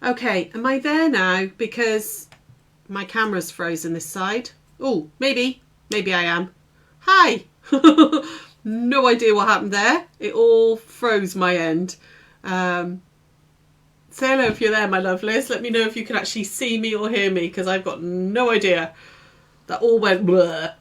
Okay, am I there now? Because my camera's frozen this side. Oh, maybe I am. Hi. No idea what happened there. It all froze my end. Say hello if you're there, my lovelies. Let me know if you can actually see me or hear me, because I've got no idea. That all went blur.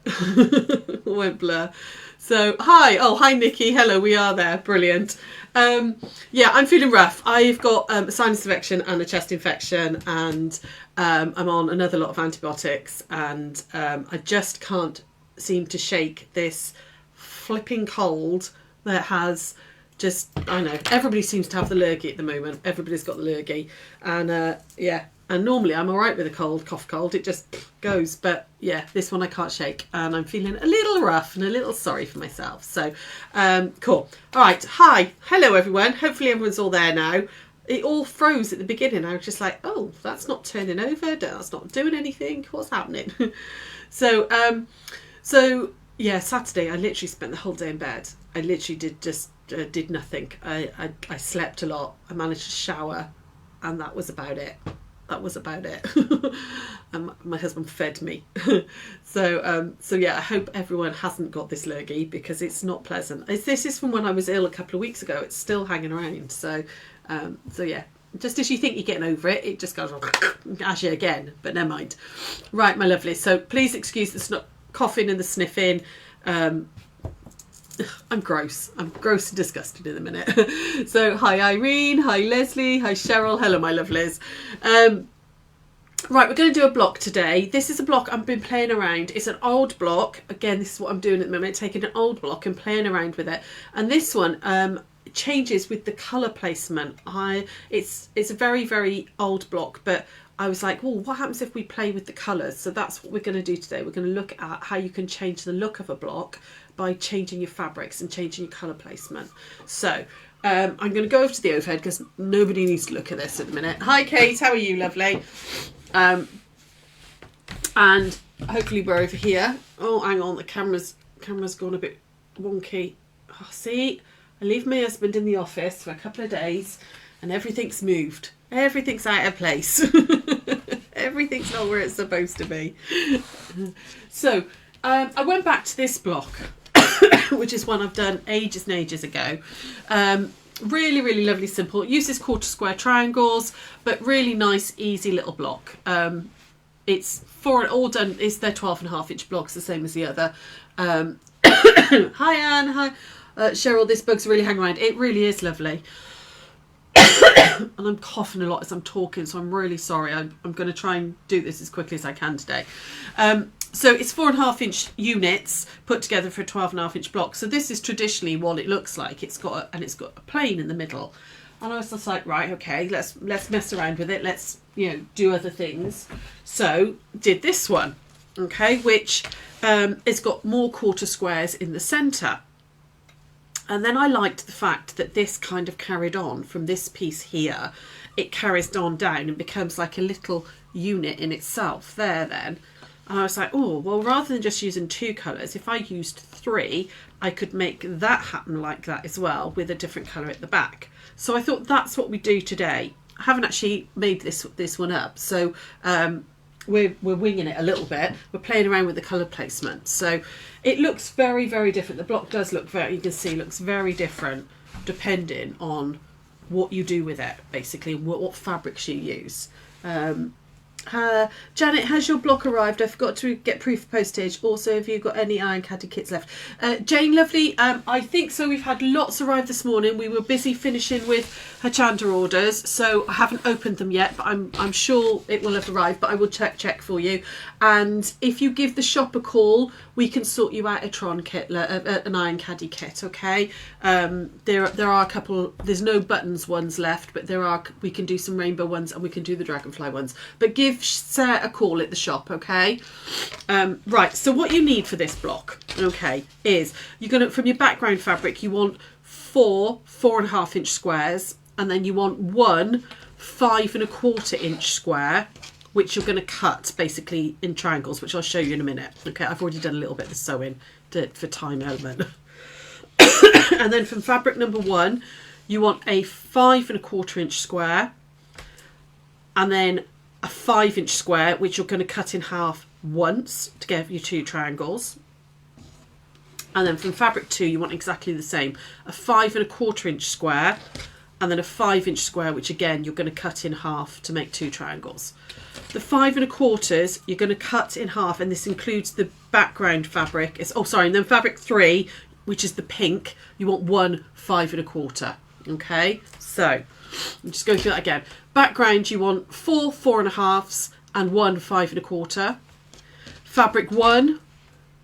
All went blur. So, hi. Oh, hi, Nikki. Hello, we are there. Brilliant. Yeah, I'm feeling rough. I've got a sinus infection and a chest infection, and I'm on another lot of antibiotics, and I just can't seem to shake this flipping cold that has just, I know, everybody seems to have the lurgy at the moment. Everybody's got the lurgy. And yeah, and normally I'm all right with a cold, cough cold. It just goes. But yeah, this one I can't shake. And I'm feeling a little rough and a little sorry for myself. So, cool. All right. Hi. Hello, everyone. Hopefully everyone's all there now. It all froze at the beginning. I was just like, oh, that's not turning over. That's not doing anything. What's happening? So yeah, Saturday I literally spent the whole day in bed. I literally did nothing. I slept a lot. I managed to shower, and that was about it. And my husband fed me. So yeah, I hope everyone hasn't got this lurgy, because it's not pleasant. This is from when I was ill a couple of weeks ago. It's still hanging around. So yeah, just as you think you're getting over it, it just goes at you again. But never mind. Right, my lovely. So please excuse the coughing and the sniffing. I'm gross and disgusted in a minute. So hi Irene, hi Leslie, hi Cheryl, hello my lovelies. Right, we're going to do a block today. This is a block I've been playing around. It's an old block. Again, this is what I'm doing at the moment, taking an old block and playing around with it. And this one changes with the colour placement. It's a very, very old block, but I was like, well, what happens if we play with the colours? So that's what we're going to do today. We're going to look at how you can change the look of a block by changing your fabrics and changing your colour placement. So I'm going to go over to the overhead, because nobody needs to look at this at the minute. Hi Kate, how are you, lovely? And hopefully we're over here. Oh, hang on, the camera's gone a bit wonky. Oh, see, I leave my husband in the office for a couple of days and everything's moved. Everything's out of place. Everything's not where it's supposed to be. So I went back to this block, which is one I've done ages and ages ago. Really, really lovely, simple. It uses quarter square triangles, but really nice, easy little block. It's for all done. It's their 12.5-inch blocks, the same as the other. Hi Anne, hi Cheryl. This bug's really hanging around. It really is lovely. And I'm coughing a lot as I'm talking, so I'm really sorry. I'm going to try and do this as quickly as I can today. So it's 4.5-inch units put together for a 12.5-inch block. So this is traditionally what it looks like. It's got a plane in the middle. And I was just like, right, okay, let's mess around with it. Let's, do other things. So did this one, okay, which it's got more quarter squares in the centre. And then I liked the fact that this kind of carried on from this piece here. It carries on down and becomes like a little unit in itself there then. And I was like, oh, well, rather than just using 2 colours, if I used 3, I could make that happen like that as well, with a different colour at the back. So I thought that's what we do today. I haven't actually made this one up. So we're winging it a little bit. We're playing around with the colour placement. So it looks very, very different. The block does look you can see, looks very different depending on what you do with it, basically, what fabrics you use. Janet, has your block arrived? I forgot to get proof of postage. Also, have you got any Iron Caddy kits left? Jane, lovely. I think so. We've had lots arrive this morning. We were busy finishing with her Chandra orders, so I haven't opened them yet, but I'm sure it will have arrived, but I will check for you. And if you give the shop a call, we can sort you out a Tron kit, an Iron Caddy kit, okay? There are a couple, there's no buttons ones left, but we can do some rainbow ones and we can do the dragonfly ones. But give Sarah a call at the shop, okay? Right, so what you need for this block, okay, is you're going to, from your background fabric, you want 4.5-inch squares, and then you want 1 5.25-inch square, which you're going to cut basically in triangles, which I'll show you in a minute. Okay, I've already done a little bit of sewing for time element. And then from fabric number 1, you want a 5.25-inch square, and then a 5-inch square, which you're going to cut in half once to give you 2 triangles. And then from fabric 2, you want exactly the same, a 5 1/4 inch square, and then a 5-inch square, which again you're going to cut in half to make 2 triangles. The 5 1/4 you're going to cut in half, and this includes the background fabric. And then fabric 3, which is the pink, you want 1 5 1/4. Okay, so I'm just going through that again. Background, you want 4 4 1/2s and 1 5 1/4. Fabric 1,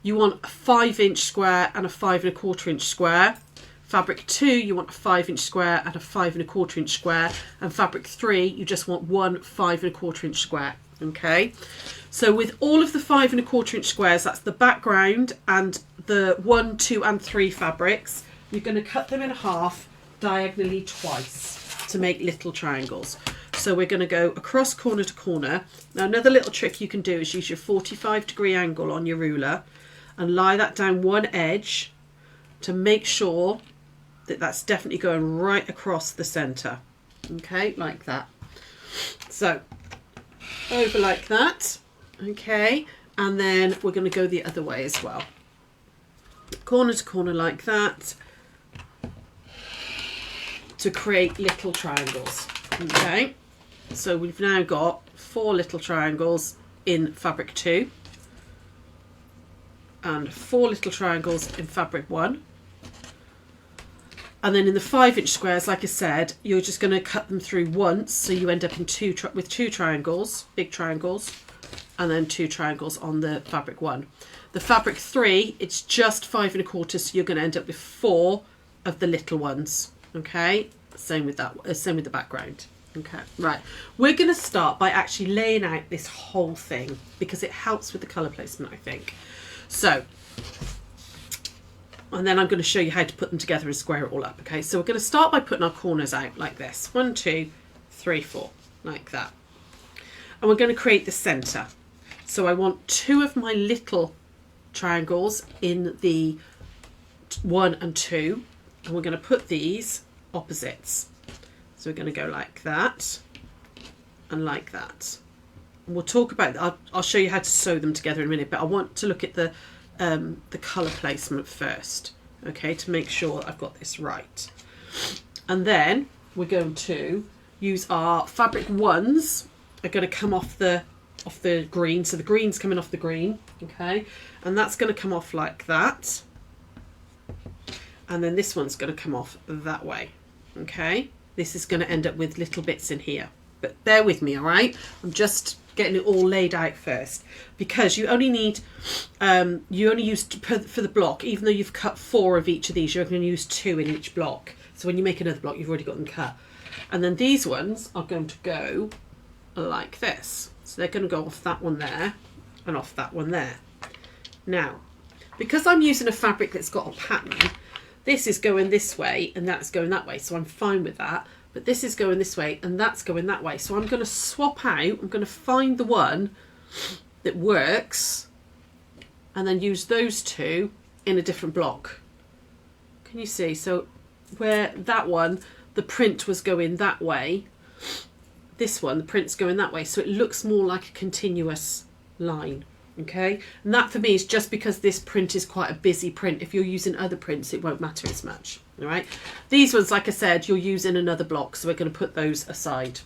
you want a 5-inch square and a 5 1/4 inch square. Fabric 2, you want a 5-inch square and a 5 1/4 inch square. And fabric 3, you just want 1 5 1/4 inch square. Okay, so with all of the 5 1/4 inch squares, that's the background and the 1, 2 and 3 fabrics, you're going to cut them in half diagonally twice to make little triangles. So we're going to go across corner to corner. Now another little trick you can do is use your 45-degree angle on your ruler and lie that down one edge to make sure that that's definitely going right across the center. Okay, like that. So over like that. Okay, and then we're going to go the other way as well. Corner to corner like that to create little triangles. Okay, so we've now got 4 little triangles in fabric 2 and 4 little triangles in fabric 1. And then in the 5-inch squares, like I said, you're just going to cut them through once, so you end up in with 2 triangles, big triangles, and then 2 triangles on the fabric 1. The fabric 3, it's just 5 1/4, so you're going to end up with 4 of the little ones. Okay, same with that. Same with the background. Okay, right. We're going to start by actually laying out this whole thing because it helps with the colour placement, I think. So, and then I'm going to show you how to put them together and square it all up. Okay, so we're going to start by putting our corners out like this. 1, 2, 3, 4, like that. And we're going to create the centre. So I want 2 of my little triangles in the 1 and 2, and we're going to put these opposites. So we're going to go like that and like that. And we'll talk about, I'll show you how to sew them together in a minute, but I want to look at the colour placement first, okay, to make sure I've got this right. And then we're going to use our fabric 1s are going to come off the green, so the green's coming off the green, okay, and that's going to come off like that, and then this one's going to come off that way. Okay, this is going to end up with little bits in here, but bear with me, all right? I'm just getting it all laid out first, because you only need you only use for the block, even though you've cut 4 of each of these, you're going to use 2 in each block. So when you make another block, you've already got them cut. And then these ones are going to go like this. So they're going to go off that one there and off that one there. Now, because I'm using a fabric that's got a pattern, this is going this way and that's going that way, so I'm fine with that. But this is going this way and that's going that way. So I'm going to swap out, I'm going to find the one that works and then use those 2 in a different block. Can you see? So where that one, the print was going that way, this one, the print's going that way. So it looks more like a continuous line. Okay, and that for me is just because this print is quite a busy print. If you're using other prints, it won't matter as much. All right, these ones, like I said, you'll use in another block, so we're going to put those aside.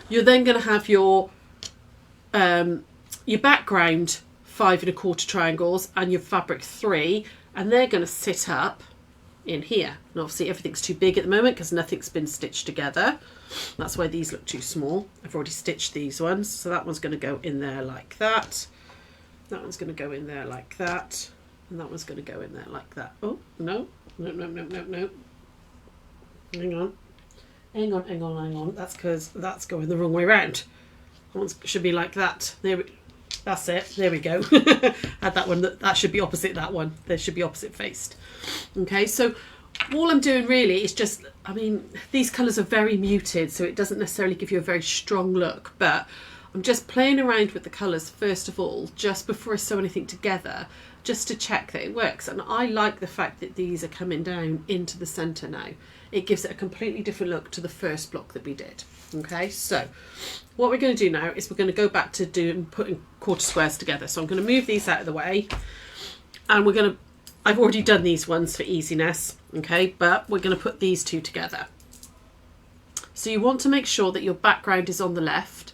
You're then going to have your background 5 1/4 triangles and your fabric 3, and they're going to sit up in here. And obviously everything's too big at the moment because nothing's been stitched together. That's why these look too small. I've already stitched these ones, so that one's going to go in there like that. That one's going to go in there like that, and that one's going to go in there like that. Oh no, no, no, no, no, no. Hang on, hang on, hang on, hang on. That's because that's going the wrong way around. That one should be like that. There, that's it. There we go. Add that one. That should be opposite that one. They should be opposite faced. Okay, so all I'm doing really is just, I mean, these colours are very muted, so it doesn't necessarily give you a very strong look, but I'm just playing around with the colours first of all, just before I sew anything together, just to check that it works. And I like the fact that these are coming down into the centre now. it gives it a completely different look to the first block that we did. Okay, so what we're going to do now is we're going to go back to putting quarter squares together. So I'm going to move these out of the way, and I've already done these ones for easiness, okay, but we're going to put these two together. So you want to make sure that your background is on the left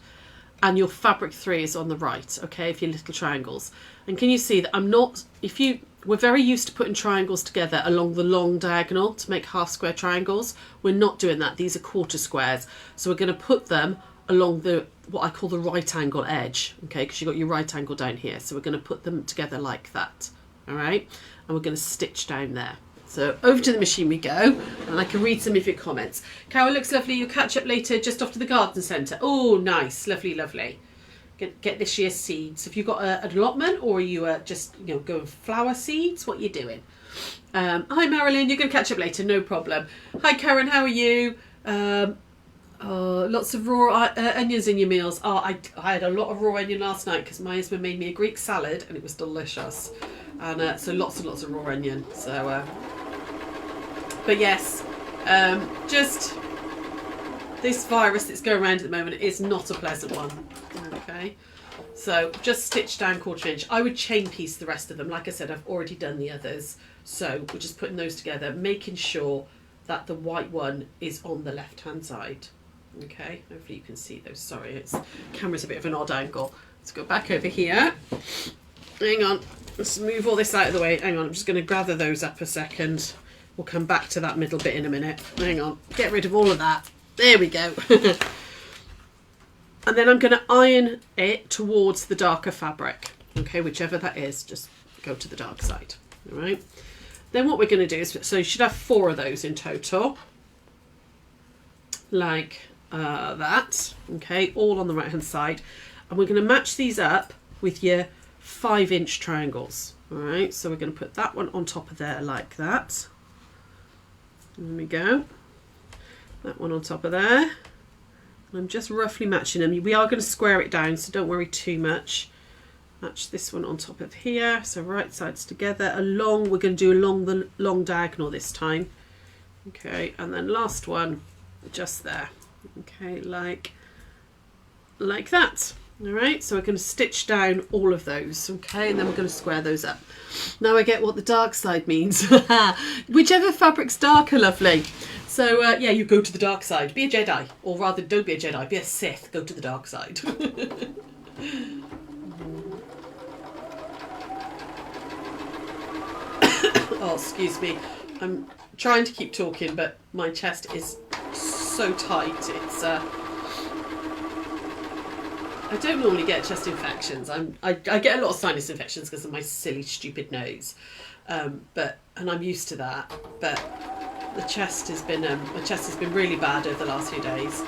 and your fabric 3 is on the right, okay, if your little triangles. And can you see that we're very used to putting triangles together along the long diagonal to make half square triangles. We're not doing that. These are quarter squares. So we're going to put them along what I call the right angle edge, okay, because you've got your right angle down here. So we're going to put them together like that, all right? And we're going to stitch down there. So over to the machine we go, and I can read some of your comments. Carol, looks lovely. You'll catch up later just off to the garden centre. Oh, nice. Lovely, lovely. Get this year's seeds. Have you got an allotment, or are you just going flower seeds? What are you doing? Hi Marilyn, you're going to catch up later, no problem. Hi Karen, how are you? Lots of raw onions in your meals. I had a lot of raw onion last night because my husband made me a Greek salad and it was delicious. And so lots and lots of raw onion. So, but yes, just this virus that's going around at the moment is not a pleasant one. Okay, so just stitch down 1/4 inch. I would chain piece the rest of them. Like I said, I've already done the others. So we're just putting those together, making sure that the white one is on the left hand side. Okay, hopefully you can see those. Sorry, camera's a bit of an odd angle. Let's go back over here. Hang on, let's move all this out of the way. Hang on, I'm just going to gather those up a second. We'll come back to that middle bit in a minute. Hang on, get rid of all of that. There we go. And then I'm going to iron it towards the darker fabric. Okay, whichever that is, just go to the dark side. All right. Then what we're going to do is, so you should have 4 of those in total. Like that. Okay, all on the right hand side. And we're going to match these up with your 5-inch triangles. All right, so we're going to put that one on top of there like that. There we go. That one on top of there. I'm just roughly matching them. We are going to square it down, so don't worry too much. Match this one on top of here, so right sides together. We're going to do along the long diagonal this time. Okay, and then last one just there. Okay, like that. All right, so we're going to stitch down all of those. Okay, and then we're going to square those up. Now I get what the dark side means. Whichever fabric's darker, lovely. So yeah, you go to the dark side. Be a Jedi, or rather, don't be a Jedi. Be a Sith. Go to the dark side. Oh, excuse me. I'm trying to keep talking, but my chest is so tight. It's I don't normally get chest infections. I get a lot of sinus infections because of my silly, stupid nose. And I'm used to that. But the chest has been my chest has been really bad over the last few days.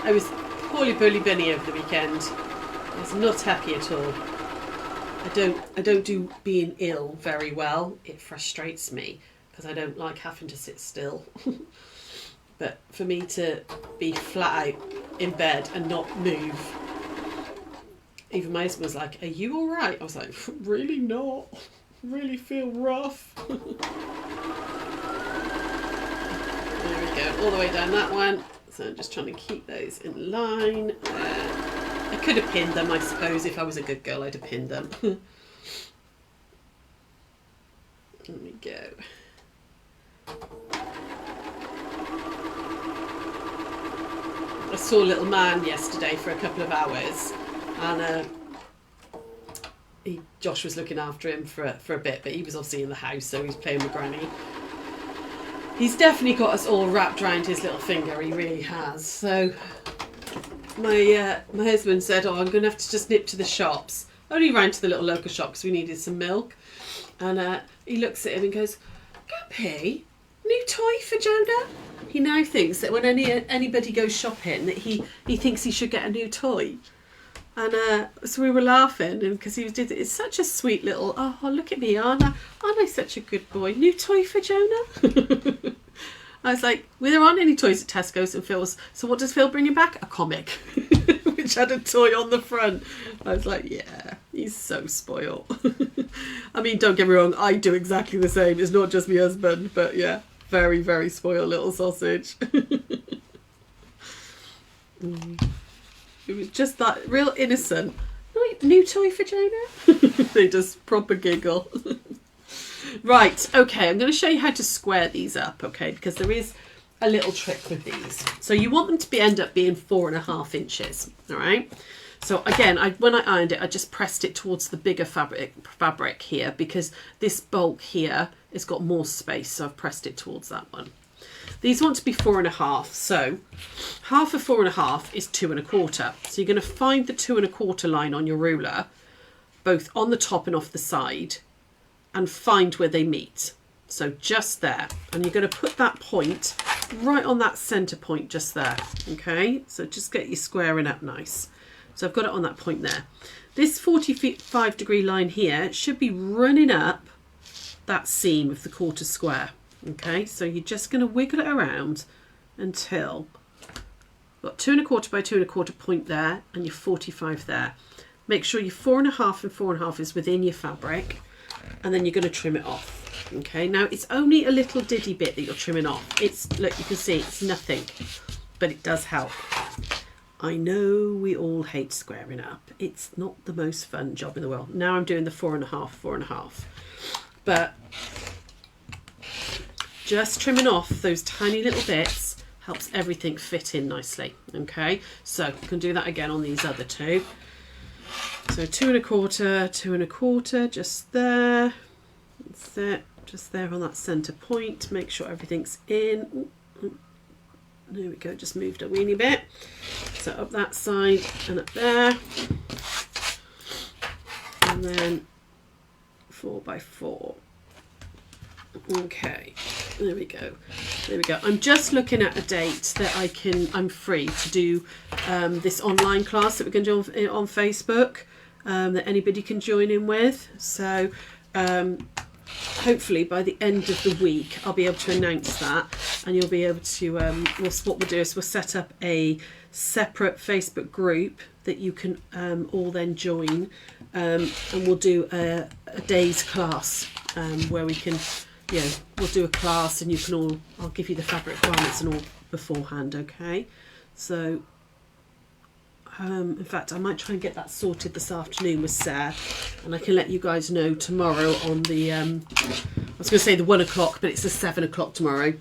I was poorly bunny over the weekend. I was not happy at all. I don't do being ill very well. It frustrates me because I don't like having to sit still. But for me to be flat out in bed and not move, even my husband was like, "Are you all right?" I was like, "Really not. Really feel rough." There we go, all the way down that one. So I'm just trying to keep those in line. I could have pinned them, I suppose. If I was a good girl, I'd have pinned them. There we go. I saw a little man yesterday for a couple of hours, and Josh was looking after him for a bit, but he was obviously in the house, so he was playing with Granny. He's definitely got us all wrapped around his little finger, he really has. So my husband said, "Oh, I'm going to have to just nip to the shops." Only ran to the little local shop because we needed some milk. And he looks at him and goes, "Guppy, new toy for Jonah?" He now thinks that when anybody goes shopping, that he thinks he should get a new toy. And so we were laughing, and because it's such a sweet little, "Oh, look at me, aren't I such a good boy? New toy for Jonah?" I was like, well, there aren't any toys at Tesco's and Phil's, so what does Phil bring him back? A comic, which had a toy on the front. I was like, yeah, he's so spoiled. I mean, don't get me wrong, I do exactly the same. It's not just my husband, but yeah. Very, very spoiled little sausage. It was just that real innocent. New toy for Jonah? They just proper giggle. Right, okay, I'm going to show you how to square these up, okay, because there is a little trick with these. So you want them to end up being 4.5 inches, all right? So again, when I ironed it, I just pressed it towards the bigger fabric here, because this bulk here has got more space, so I've pressed it towards that one. These want to be 4.5, so half of 4.5 is 2.25. So you're going to find the 2.25 line on your ruler, both on the top and off the side, and find where they meet. So just there, and you're going to put that point right on that center point just there. Okay, so just get you squaring up nice. So I've got it on that point there. This 45-degree line here should be running up that seam of the quarter square. Okay, so you're just going to wiggle it around until you've got 2.25 by 2.25 point there, and your 45 there. Make sure your 4.5 and 4.5 is within your fabric, and then you're going to trim it off. Okay, now it's only a little diddy bit that you're trimming off. It's, look, you can see it's nothing, but it does help. I know we all hate squaring up. It's not the most fun job in the world. Now I'm doing the 4.5, 4.5, but just trimming off those tiny little bits helps everything fit in nicely. Okay, so you can do that again on these other two. So 2.25, 2.25, just there. That's it, just there on that center point. Make sure everything's in. Ooh, there we go, just moved a weeny bit. So up that side and up there. And then 4 by 4. Okay, there we go. There we go. I'm just looking at a date that I'm free to do this online class that we're going to do on Facebook, that anybody can join in with. So hopefully by the end of the week I'll be able to announce that, and you'll be able to what we'll do is we'll set up a separate Facebook group that you can all then join, and we'll do a day's class where we can, you know, we'll do a class and you can all, I'll give you the fabric requirements and all beforehand. Okay, so in fact I might try and get that sorted this afternoon with Sara, and I can let you guys know tomorrow on the I was going to say the 1 o'clock, but it's the 7 o'clock tomorrow.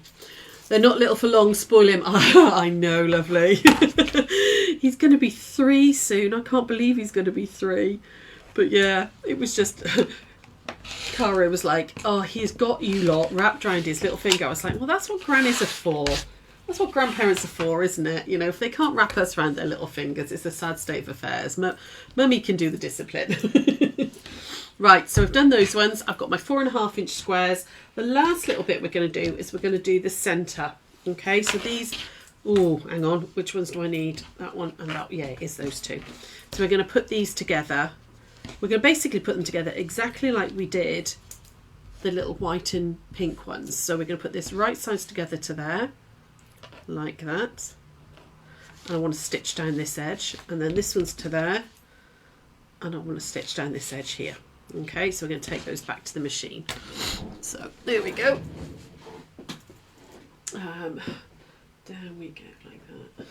They're not little for long, spoil him. I know, lovely. He's going to be 3 soon. I can't believe he's going to be 3. But yeah, it was just Cara was like, oh, he's got you lot wrapped around his little finger. I was like, well, that's what grannies are for. That's what grandparents are for, isn't it? You know, if they can't wrap us around their little fingers, it's a sad state of affairs. Mummy can do the discipline. Right, so I've done those ones. I've got my 4.5 inch squares. The last little bit we're going to do is we're going to do the centre. Okay, so these, oh, hang on, which ones do I need? That one and that, yeah, it is those two. So we're going to put these together. We're going to basically put them together exactly like we did the little white and pink ones. So we're going to put this right sides together to there, like that. And I want to stitch down this edge, and then this one's to there, and I want to stitch down this edge here. Okay, so we're going to take those back to the machine. So there we go. Down we go like that.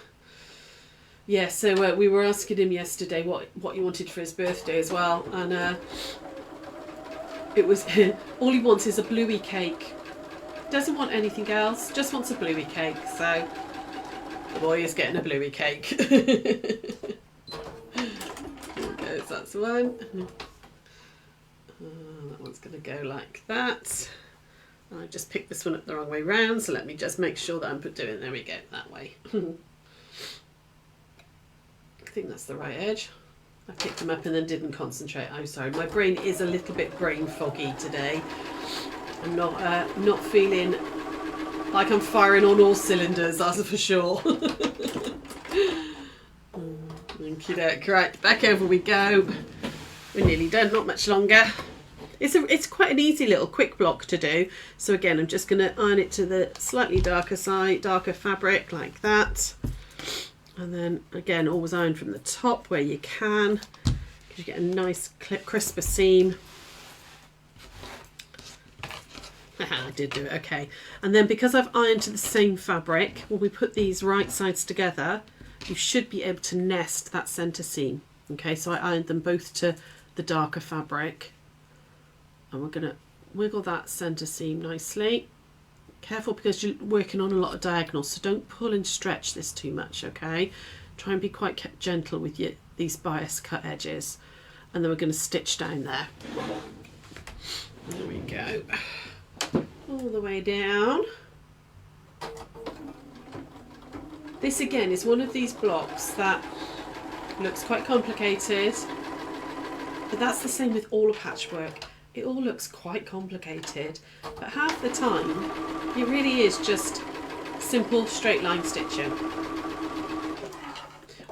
Yeah, so we were asking him yesterday what he wanted for his birthday as well, and it was all he wants is a bluey cake. Doesn't want anything else, just wants a bluey cake. So the boy is getting a bluey cake. There goes, that's one. That one's going to go like that. And I just picked this one up the wrong way round, so let me just make sure that I'm doing, there we go, that way. I think that's the right edge. I picked them up and then didn't concentrate. I'm sorry, my brain is a little bit brain foggy today. I'm not feeling like I'm firing on all cylinders, that's for sure. Okey-doke, right, back over we go. We're nearly done, not much longer. It's quite an easy little quick block to do. So again, I'm just going to iron it to the slightly darker side, darker fabric like that. And then again, always iron from the top where you can, because you get a nice crisper seam. I did do it, okay. And then because I've ironed to the same fabric, when we put these right sides together, you should be able to nest that centre seam. Okay, so I ironed them both to the darker fabric. And we're going to wiggle that centre seam nicely. Careful because you're working on a lot of diagonals, so don't pull and stretch this too much, okay? Try and be quite gentle with these bias cut edges. And then we're going to stitch down there. There we go. All the way down. This again is one of these blocks that looks quite complicated, but that's the same with all of patchwork. It all looks quite complicated, but half the time it really is just simple straight line stitching.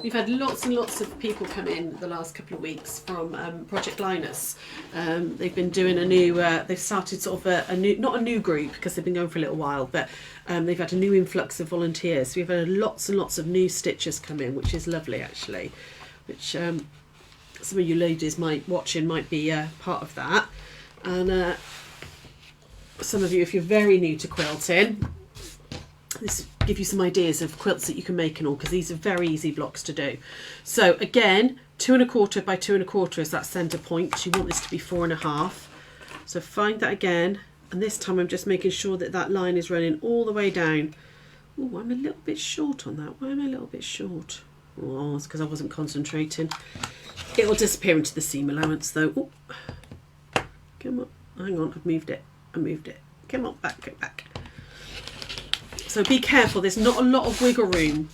We've had lots and lots of people come in the last couple of weeks from Project Linus. They've been doing a new, they've started sort of a new, not a new group because they've been going for a little while, but they've had a new influx of volunteers. So we've had lots and lots of new stitchers come in, which is lovely actually, which some of you ladies might be part of that. And some of you, if you're very new to quilting, this will give you some ideas of quilts that you can make and all, because these are very easy blocks to do. So again, 2 1/4 by 2 1/4 is that centre point, because you want this to be 4 1/2. So find that again, and this time I'm just making sure that that line is running all the way down. Oh, I'm a little bit short on that. Why am I a little bit short? Oh, it's because I wasn't concentrating. It will disappear into the seam allowance though. Ooh. Come on, hang on, I've moved it. I moved it. Come on, back, go back. So be careful, there's not a lot of wiggle room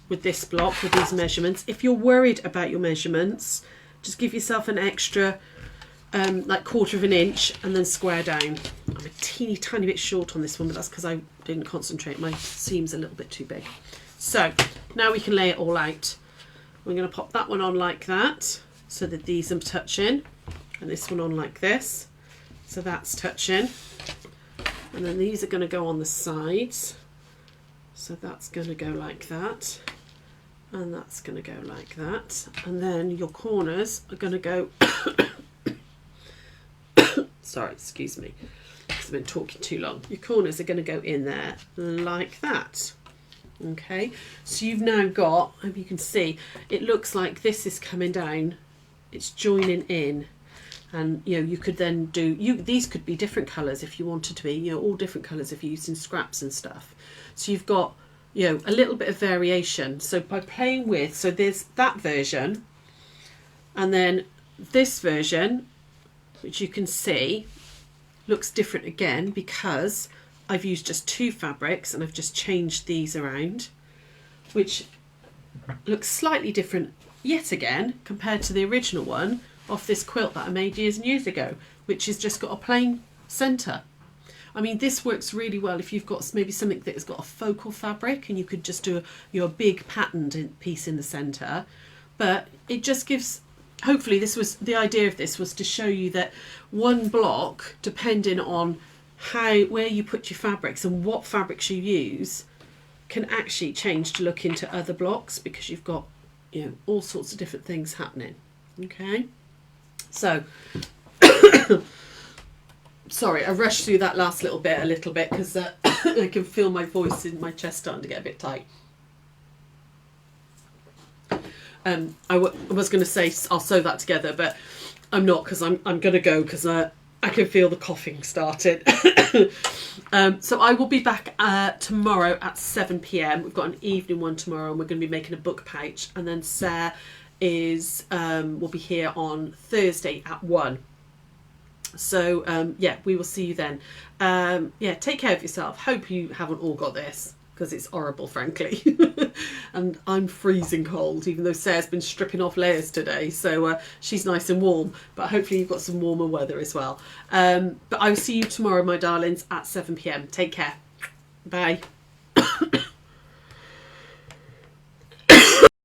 with this block, with these measurements. If you're worried about your measurements, just give yourself an extra like 1/4 of an inch and then square down. I'm a teeny tiny bit short on this one, but that's because I didn't concentrate. My seam's a little bit too big. So now we can lay it all out. We're going to pop that one on like that, so that these are touching, and this one on like this, so that's touching. And then these are going to go on the sides. So that's going to go like that, and that's going to go like that, and then your corners are going to go sorry, excuse me, because I've been talking too long. Your corners are going to go in there like that. Okay, so you've now got, I hope you can see, it looks like this is coming down, it's joining in, and you know, you could then do, these could be different colours if you wanted to be, you know, all different colours if you're using scraps and stuff. So you've got, you know, a little bit of variation. So by playing with, so there's that version, and then this version, which you can see looks different again because I've used just 2 fabrics and I've just changed these around, which looks slightly different yet again compared to the original one off this quilt that I made years and years ago, which has just got a plain centre. I mean, this works really well if you've got maybe something that has got a focal fabric and you could just do your big patterned piece in the centre. But it just gives, hopefully this was, the idea of this was to show you that one block, depending on where you put your fabrics and what fabrics you use, can actually change to look into other blocks, because you've got, you know, all sorts of different things happening. Okay, so sorry, I rushed through that last little bit a little bit because I can feel my voice in my chest starting to get a bit tight. I was going to say I'll sew that together, but I'm not, because I'm going to go because I can feel the coughing started. So I will be back tomorrow at 7 p.m. We've got an evening one tomorrow, and we're going to be making a book pouch, and then Sara will be here on Thursday at 1. So yeah, we will see you then. Yeah, take care of yourself. Hope you haven't all got this, because it's horrible, frankly. And I'm freezing cold, even though Sarah's been stripping off layers today, so she's nice and warm, but hopefully you've got some warmer weather as well. But I will see you tomorrow, my darlings, at 7 p.m. Take care. Bye.